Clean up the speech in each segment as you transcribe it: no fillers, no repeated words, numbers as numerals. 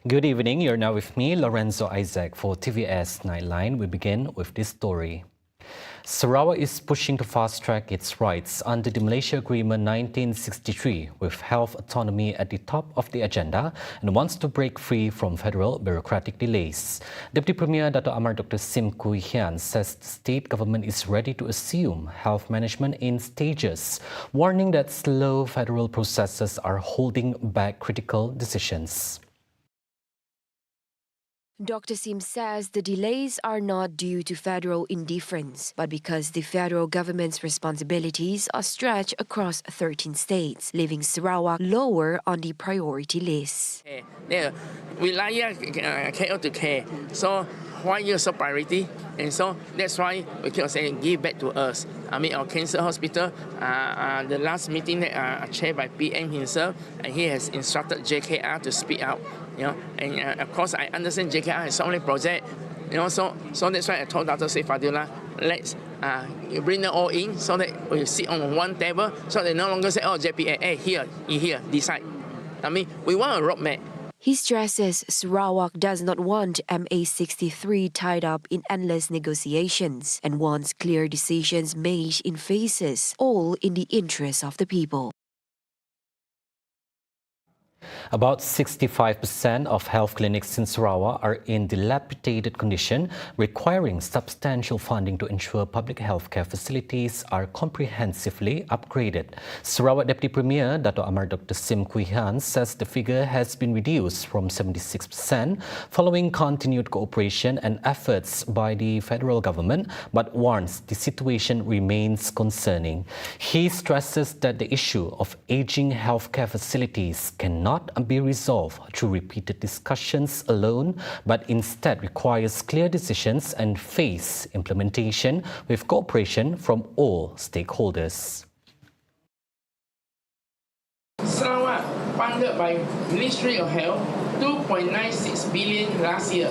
Good evening. You're now with me, Lorenzo Isaac, for TVS Nightline. We begin with this story. Sarawak is pushing to fast-track its rights under the Malaysia Agreement 1963, with health autonomy at the top of the agenda, and wants to break free from federal bureaucratic delays. Deputy Premier Dato' Amar Dr. Sim Kui Hian says the state government is ready to assume health management in stages, warning that slow federal processes are holding back critical decisions. Dr. Sim says the delays are not due to federal indifference, but because the federal government's responsibilities are stretched across 13 states, leaving Sarawak lower on the priority list. Wilayah KL to care. So why you so priority? And so that's why we keep saying give back to us. I mean our cancer hospital, the last meeting chaired by PM himself, and he has instructed JKR to speak out. And of course I understand JKR has so many projects. So that's why I told Dr. Saif Fadillah, let's bring them all in so that we sit on one table, so they no longer say, oh JPA, hey, here, decide. I mean, we want a roadmap. He stresses Sarawak does not want MA63 tied up in endless negotiations and wants clear decisions made in phases, all in the interest of the people. About 65% of health clinics in Sarawak are in dilapidated condition, requiring substantial funding to ensure public healthcare facilities are comprehensively upgraded. Sarawak Deputy Premier Dato' Amar Dr. Sim Kui Hian says the figure has been reduced from 76% following continued cooperation and efforts by the federal government, but warns the situation remains concerning. He stresses that the issue of aging healthcare facilities cannot be resolved through repeated discussions alone, but instead requires clear decisions and phased implementation with cooperation from all stakeholders. Sarawak funded by Ministry of Health 2.96 billion last year,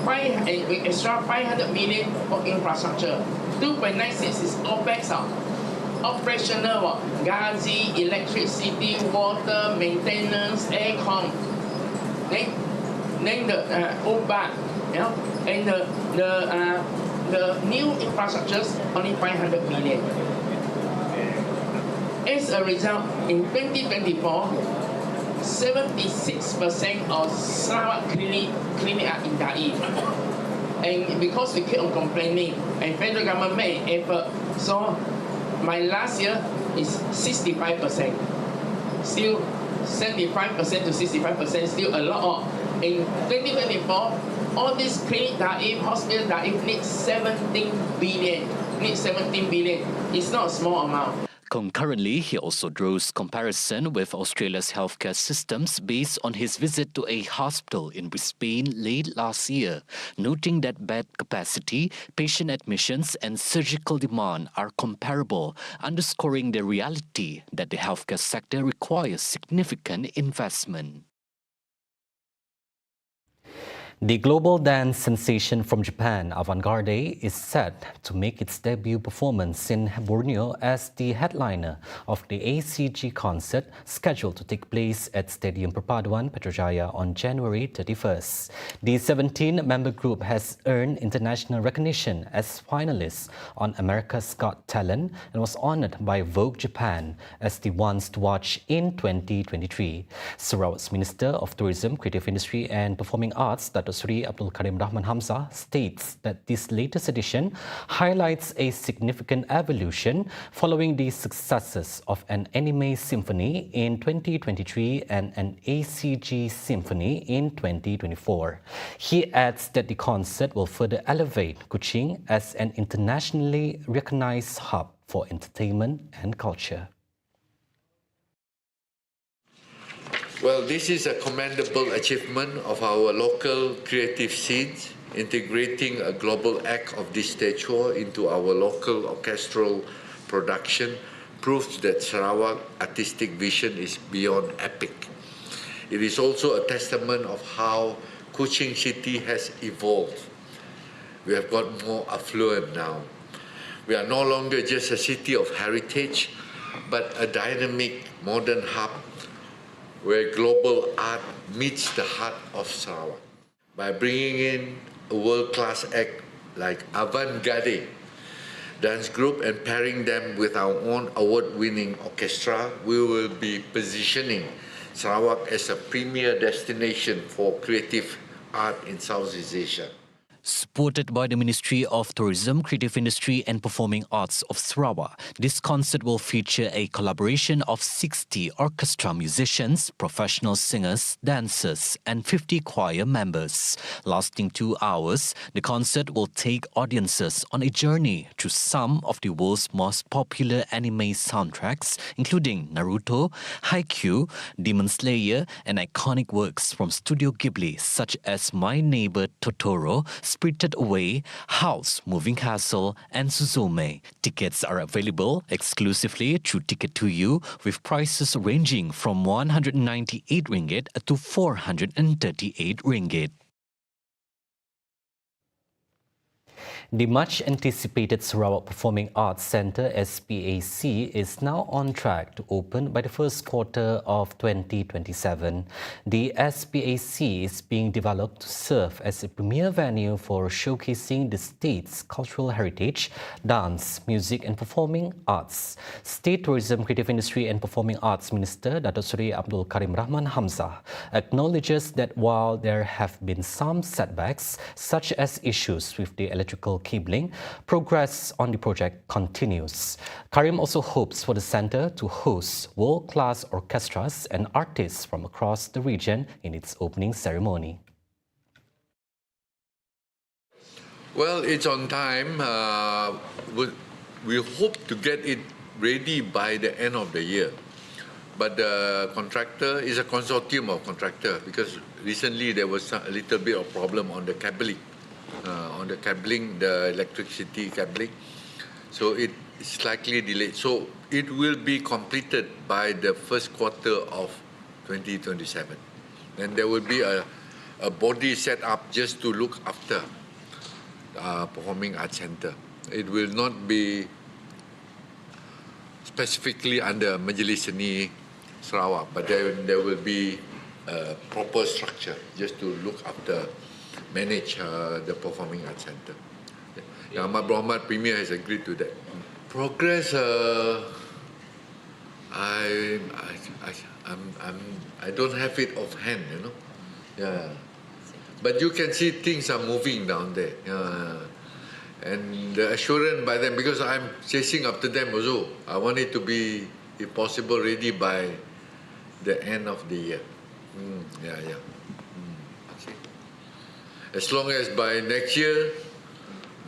with extra 500 million for infrastructure. 2.96 is OPEX. Operational, Gazi, electricity, water, maintenance, aircon. Then the OBA, and the new infrastructures only 500 million. As a result, in 2024, 76% of Sarawak clinic are in Daif. And because we keep on complaining, and federal government made effort, so my last year is 65%. Still 75% to 65%, still a lot of. In 2024, all these clinic Daif, hospital Daif need 17 billion. It's not a small amount. Concurrently, he also draws comparison with Australia's healthcare systems based on his visit to a hospital in Brisbane late last year, noting that bed capacity, patient admissions and surgical demand are comparable, underscoring the reality that the healthcare sector requires significant investment. The global dance sensation from Japan, Avant-Garde, is set to make its debut performance in Borneo as the headliner of the ACG concert scheduled to take place at Stadium Perpaduan, Putrajaya on January 31st. The 17-member group has earned international recognition as finalists on America's Got Talent and was honored by Vogue Japan as the ones to watch in 2023. Sarawak's Minister of Tourism, Creative Industry and Performing Arts, Dato' Sri Abdul Karim Rahman Hamzah, states that this latest edition highlights a significant evolution following the successes of an anime symphony in 2023 and an ACG symphony in 2024. He adds that the concert will further elevate Kuching as an internationally recognized hub for entertainment and culture. Well, this is a commendable achievement of our local creative scenes, integrating a global act of this stature into our local orchestral production proves that Sarawak artistic vision is beyond epic. It is also a testament of how Kuching City has evolved. We have got more affluent now. We are no longer just a city of heritage, but a dynamic modern hub where global art, meets the heart of Sarawak. By bringing in a world-class act like Avant-Garde dance group and pairing them with our own award-winning orchestra, we will be positioning Sarawak as a premier destination for creative art in Southeast Asia. Supported by the Ministry of Tourism, Creative Industry and Performing Arts of Sarawak, this concert will feature a collaboration of 60 orchestra musicians, professional singers, dancers and 50 choir members. Lasting 2 hours, the concert will take audiences on a journey through some of the world's most popular anime soundtracks, including Naruto, Haikyuu, Demon Slayer and iconic works from Studio Ghibli such as My Neighbor Totoro, Spirited Away, House, Moving Castle and Suzume. Tickets are available exclusively through Ticket to You with prices ranging from 198 ringgit to 438 ringgit. The much-anticipated Sarawak Performing Arts Centre SPAC is now on track to open by the first quarter of 2027. The SPAC is being developed to serve as a premier venue for showcasing the state's cultural heritage, dance, music and performing arts. State Tourism, Creative Industry and Performing Arts Minister Datuk Seri Abdul Karim Rahman Hamzah acknowledges that while there have been some setbacks, such as issues with the electrical cabling, progress on the project continues. Karim also hopes for the centre to host world-class orchestras and artists from across the region in its opening ceremony. Well, it's on time. We hope to get it ready by the end of the year. But the contractor is a consortium of contractors because recently there was a little bit of problem on the cabling. The electricity cabling. So it is slightly delayed. So it will be completed by the first quarter of 2027. And there will be a body set up just to look after Performing Arts Centre. It will not be specifically under Majlis Seni Sarawak, but there will be a proper structure just to look after, manage the Performing Arts Centre. Ahmad Berhormat Premier has agreed to that. Progress, I don't have it offhand, you know. Yeah, but you can see things are moving down there. And the assurance by them, because I'm chasing after them also. I want it to be, if possible, ready by the end of the year. Okay. As long as by next year,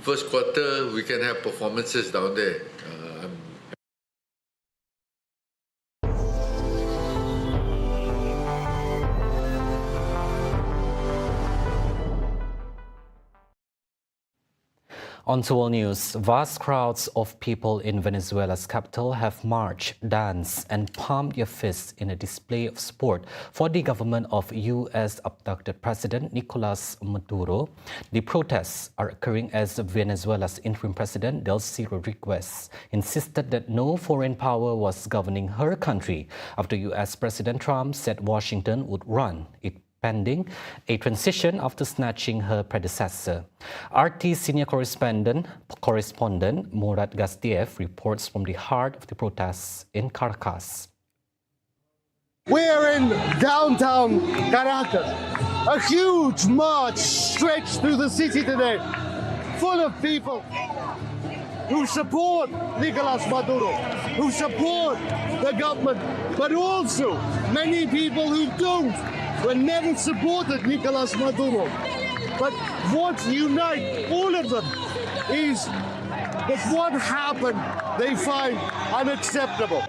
first quarter, we can have performances down there. On to world news, vast crowds of people in Venezuela's capital have marched, danced and pumped their fists in a display of support for the government of U.S. abducted President Nicolas Maduro. The protests are occurring as Venezuela's interim president, Delcy Rodriguez, insisted that no foreign power was governing her country after U.S. President Trump said Washington would run it pending a transition after snatching her predecessor. RT senior correspondent Murad Gastiev reports from the heart of the protests in Caracas. We're in downtown Caracas. A huge march stretched through the city today, full of people who support Nicolas Maduro, who support the government, but also many people who don't, who never supported Nicolas Maduro. But what unites all of them is that what happened they find unacceptable.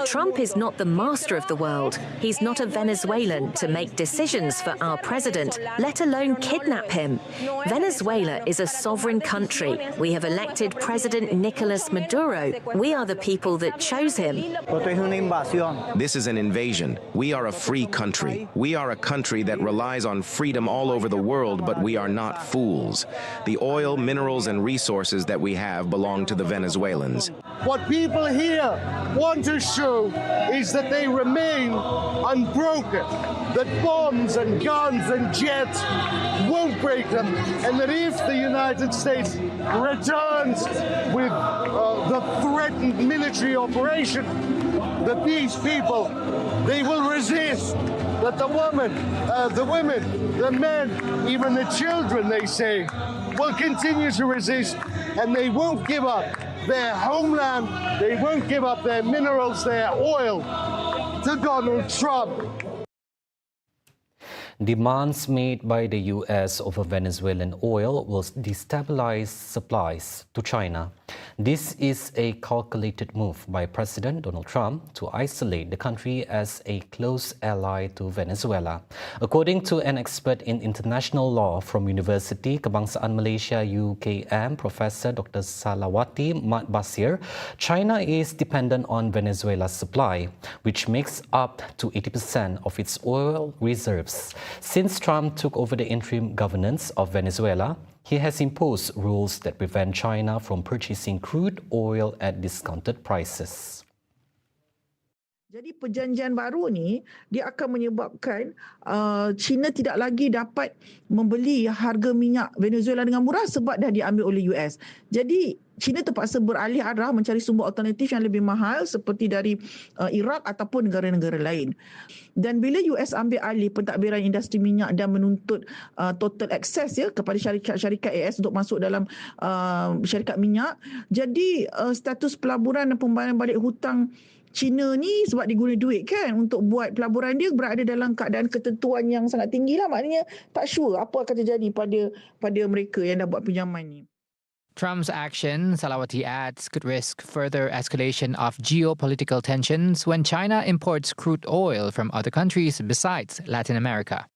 Trump is not the master of the world. He's not a Venezuelan to make decisions for our president, let alone kidnap him. Venezuela is a sovereign country. We have elected President Nicolas Maduro. We are the people that chose him. This is an invasion. We are a free country. We are a country that relies on freedom all over the world, but we are not fools. The oil, minerals, and resources that we have belong to the Venezuelans. What people here want to show is that they remain unbroken. that bombs and guns and jets won't break them, and that if the United States returns with the threatened military operation, that these people, they will resist, that the women, the men, even the children, they say, will continue to resist, and they won't give up their homeland, they won't give up their minerals, their oil to Donald Trump. Demands made by the U.S. over Venezuelan oil will destabilize supplies to China. This is a calculated move by President Donald Trump to isolate the country as a close ally to Venezuela. According to an expert in international law from University Kebangsaan Malaysia UKM, Professor Dr. Salawati Mat Basir, China is dependent on Venezuela's supply, which makes up to 80% of its oil reserves. Since Trump took over the interim governance of Venezuela, he has imposed rules that prevent China from purchasing crude oil at discounted prices. Jadi perjanjian baru ni dia akan menyebabkan China tidak lagi dapat membeli harga minyak Venezuela dengan murah sebab dah diambil oleh US. Jadi China terpaksa beralih arah mencari sumber alternatif yang lebih mahal seperti dari Iraq ataupun negara-negara lain. Dan bila US ambil alih pentadbiran industri minyak dan menuntut total access ya kepada syarikat AS untuk masuk dalam syarikat minyak, jadi status pelaburan dan pembayaran balik hutang China ni sebab dia guna duit kan untuk buat pelaburan dia berada dalam keadaan ketentuan yang sangat tinggi lah. Maknanya tak sure apa akan terjadi pada mereka yang dah buat pinjaman ni. Trump's action, Salawati adds, could risk further escalation of geopolitical tensions when China imports crude oil from other countries besides Latin America.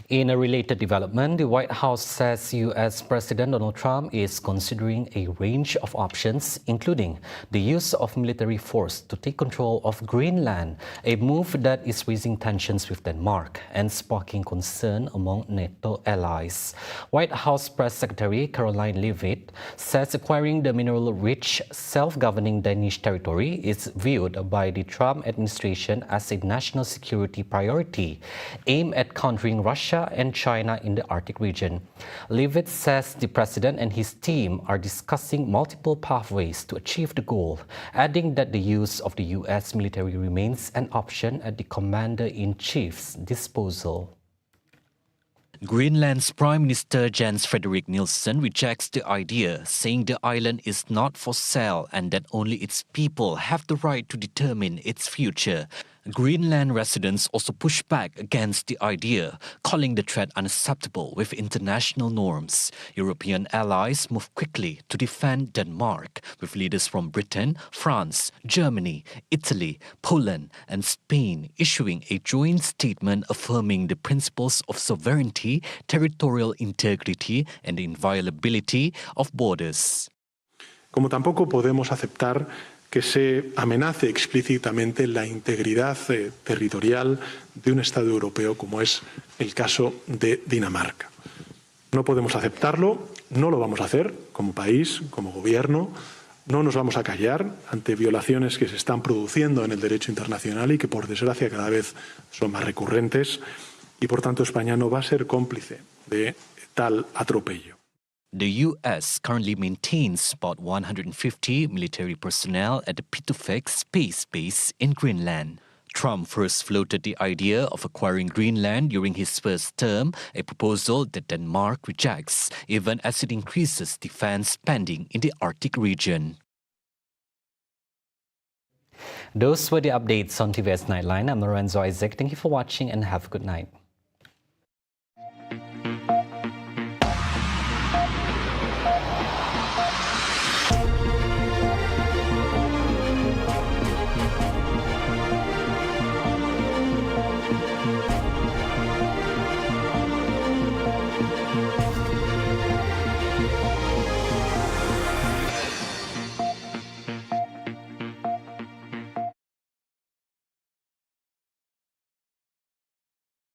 In a related development, the White House says U.S. President Donald Trump is considering a range of options, including the use of military force to take control of Greenland, a move that is raising tensions with Denmark and sparking concern among NATO allies. White House Press Secretary Caroline Leavitt says acquiring the mineral-rich, self-governing Danish territory is viewed by the Trump administration as a national security priority aimed at countering Russia and China in the Arctic region. Leavitt says the president and his team are discussing multiple pathways to achieve the goal, adding that the use of the U.S. military remains an option at the commander-in-chief's disposal. Greenland's Prime Minister Jens Frederik Nielsen rejects the idea, saying the island is not for sale and that only its people have the right to determine its future. Greenland residents also push back against the idea, calling the threat unacceptable with international norms. European allies move quickly to defend Denmark, with leaders from Britain, France, Germany, Italy, Poland and Spain issuing a joint statement affirming the principles of sovereignty, territorial integrity and the inviolability of borders. Como tampoco podemos aceptar que se amenace explícitamente la integridad territorial de un Estado europeo como es el caso de Dinamarca. No podemos aceptarlo, no lo vamos a hacer como país, como gobierno, no nos vamos a callar ante violaciones que se están produciendo en el derecho internacional y que por desgracia cada vez son más recurrentes y por tanto España no va a ser cómplice de tal atropello. The U.S. currently maintains about 150 military personnel at the Pitufek space base in Greenland. Trump first floated the idea of acquiring Greenland during his first term, a proposal that Denmark rejects, even as it increases defense spending in the Arctic region. Those were the updates on TVS Nightline. I'm Lorenzo Isaac. Thank you for watching and have a good night.